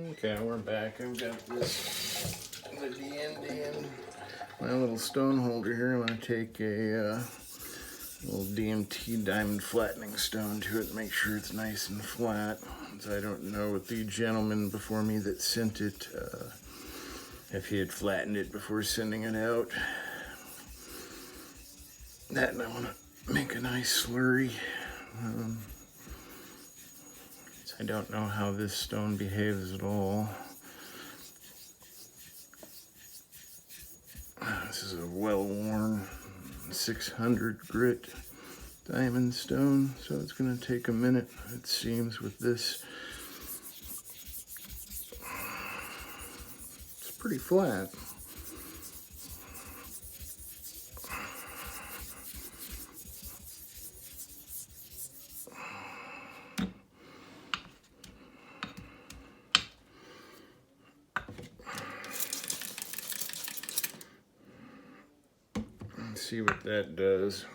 Okay, we're back. I've got this with the Endi and my little stone holder here. I'm going to take a little DMT diamond flattening stone to it and make sure it's nice and flat. So I don't know what the gentleman before me that sent it, if he had flattened it before sending it out. That, and I want to make a nice slurry. I don't know how this stone behaves at all. This is a well-worn 600 grit diamond stone, so it's going to take a minute, it seems, with this. It's pretty flat. See what that does.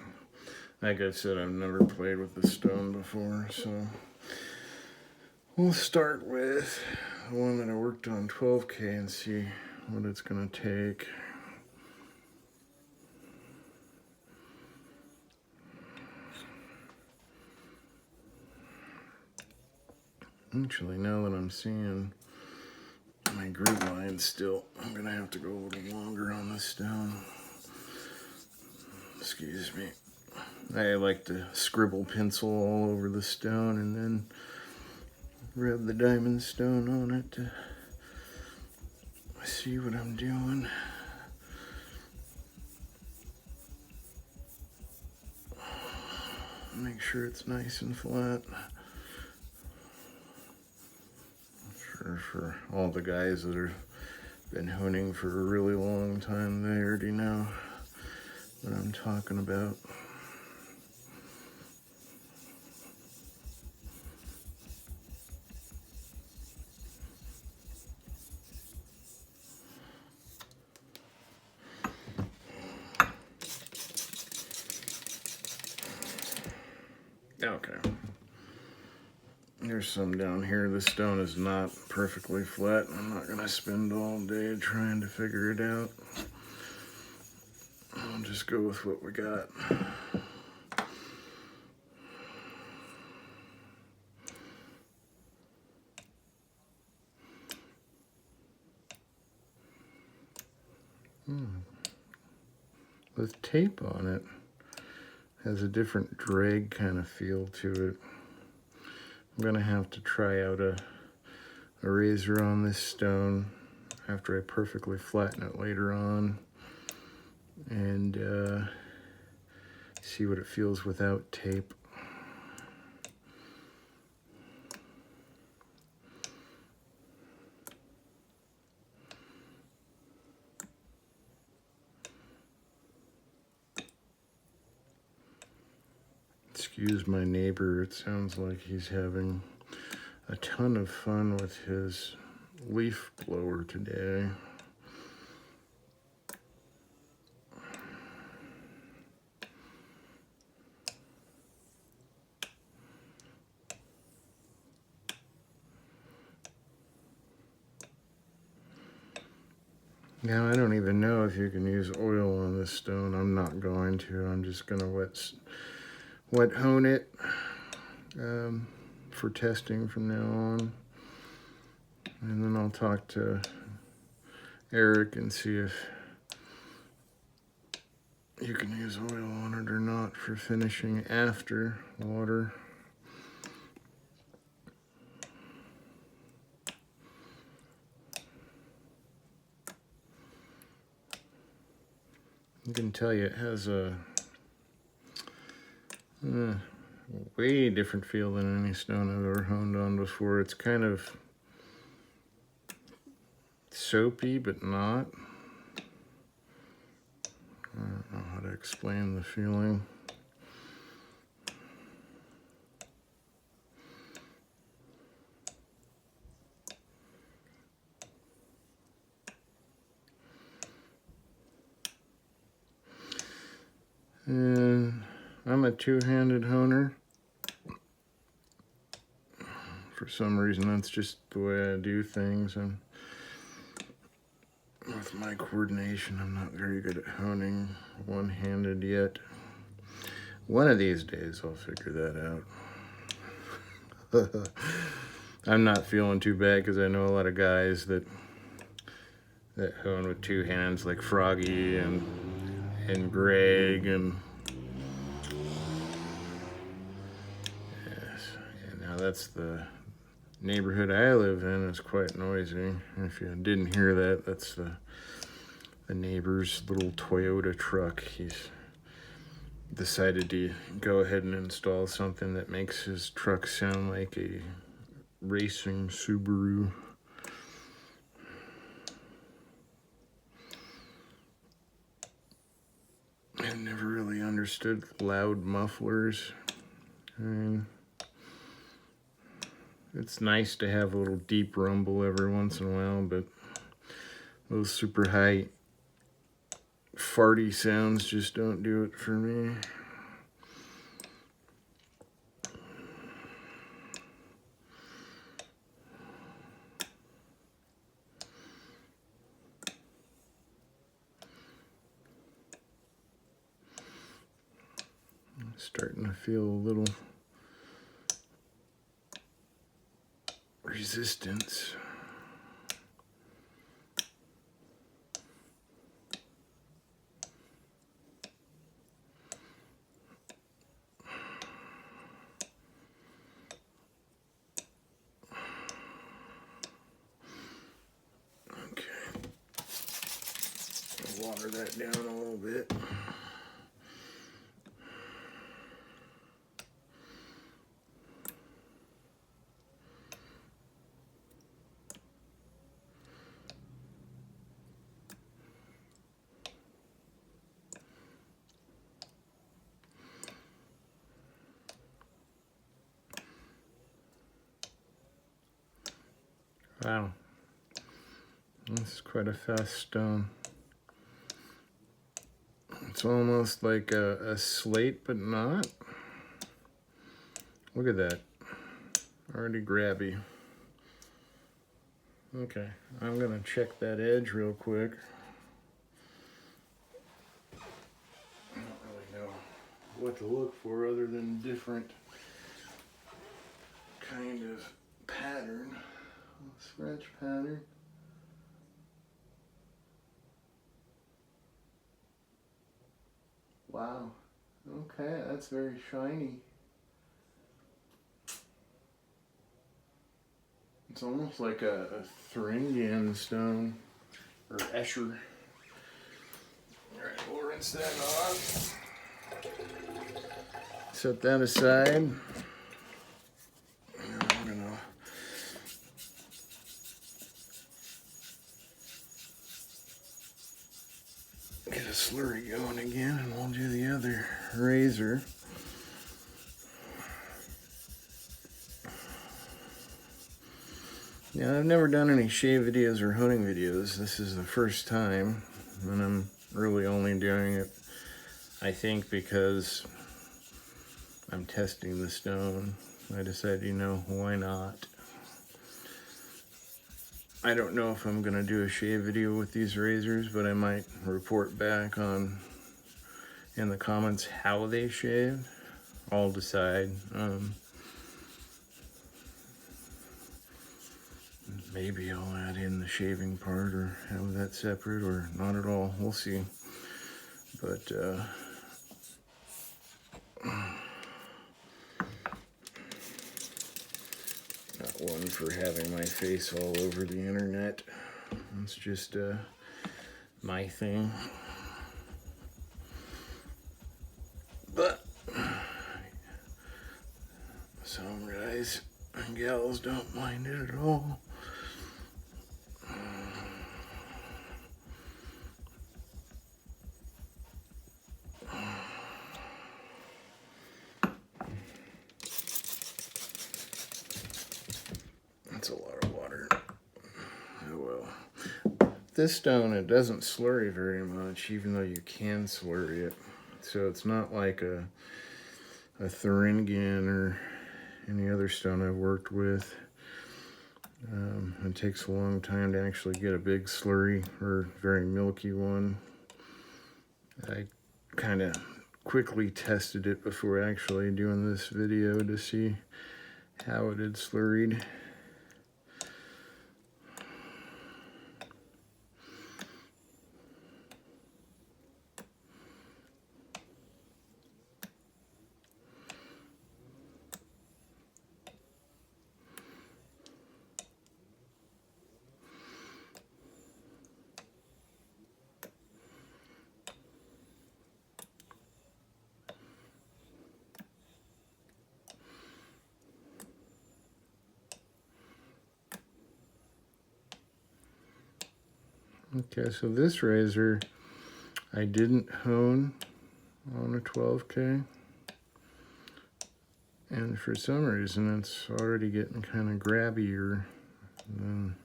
Like I said, I've never played with the stone before, so we'll start with the one that I worked on 12K and see what it's gonna take. Actually, now that I'm seeing my grid line still, I'm gonna have to go a little longer on this stone. Excuse me. I like to scribble pencil all over the stone and then rub the diamond stone on it to see what I'm doing. Make sure it's nice and flat. For all the guys that have been honing for a really long time, they already know what I'm talking about. Okay. There's some down here. This stone is not perfectly flat. I'm not gonna spend all day trying to figure it out. I'll just go with what we got. With tape on it, has a different drag kind of feel to it. I'm gonna have to try out a razor on this stone after I perfectly flatten it later on and see what it feels without tape. Excuse my neighbor, it sounds like he's having a ton of fun with his leaf blower today. Now, I don't even know if you can use oil on this stone. I'm not going to. I'm just going to wet hone it for testing from now on. And then I'll talk to Eric and see if you can use oil on it or not for finishing after water. I can tell you it has a way different feel than any stone I've ever honed on before. It's kind of soapy, but not. I don't know how to explain the feeling. And I'm a two-handed honer. For some reason, that's just the way I do things. And with my coordination, I'm not very good at honing one-handed yet. One of these days, I'll figure that out. I'm not feeling too bad because I know a lot of guys that hone with two hands, like Froggy and Greg, and yes. And now that's the neighborhood I live in. It's quite noisy. If you didn't hear that, that's the neighbor's little Toyota truck. He's decided to go ahead and install something that makes his truck sound like a racing Subaru. I never really understood loud mufflers. I mean, it's nice to have a little deep rumble every once in a while, but those super high farty sounds just don't do it for me. I'm starting to feel a little resistance. Water that down a little bit. Wow, this is quite a fast stone. It's almost like a slate, but not. Look at that. Already grabby. Okay, I'm gonna check that edge real quick. I don't really know what to look for other than different kind of pattern. Scratch pattern. Wow. Okay, that's very shiny. It's almost like a Thuringian stone, or Escher. Alright, we'll rinse that off. Set that aside. Now I'm gonna get a slurry going again, and we'll do the other razor. Yeah, I've never done any shave videos or honing videos. This is the first time, and I'm really only doing it, I think, because I'm testing the stone. I decided, you know, why not? I don't know if I'm gonna do a shave video with these razors, but I might report back on in the comments how they shave. I'll decide. Maybe I'll add in the shaving part or have that separate or not at all. We'll see. But not one for having my face all over the internet. It's just my thing. But some guys and gals don't mind it at all. That's a lot of water. Oh well. This stone, it doesn't slurry very much, even though you can slurry it. So it's not like a Thuringian or any other stone I've worked with. It takes a long time to actually get a big slurry or very milky one. I kind of quickly tested it before actually doing this video to see how it had slurried. Okay, so this razor I didn't hone on a 12K, and for some reason it's already getting kind of grabbier than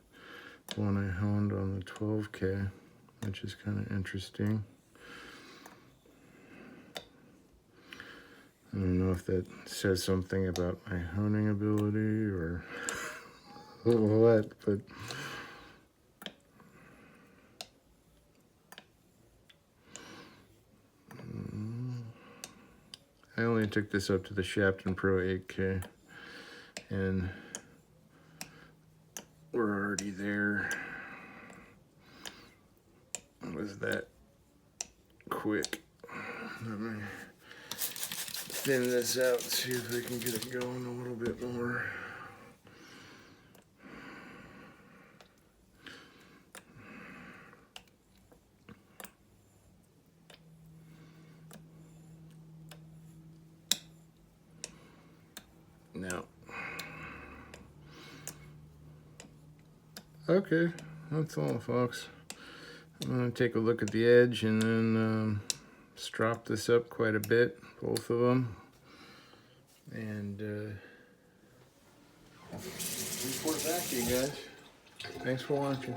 the one I honed on the 12K, which is kind of interesting. I don't know if that says something about my honing ability or what, but I only took this up to the Shapton Pro 8K, and we're already there. It was that quick. Let me thin this out, see if I can get it going a little bit more. No. Okay, that's all, folks. I'm going to take a look at the edge and then strop this up quite a bit, both of them, and report back to you guys. Thanks for watching.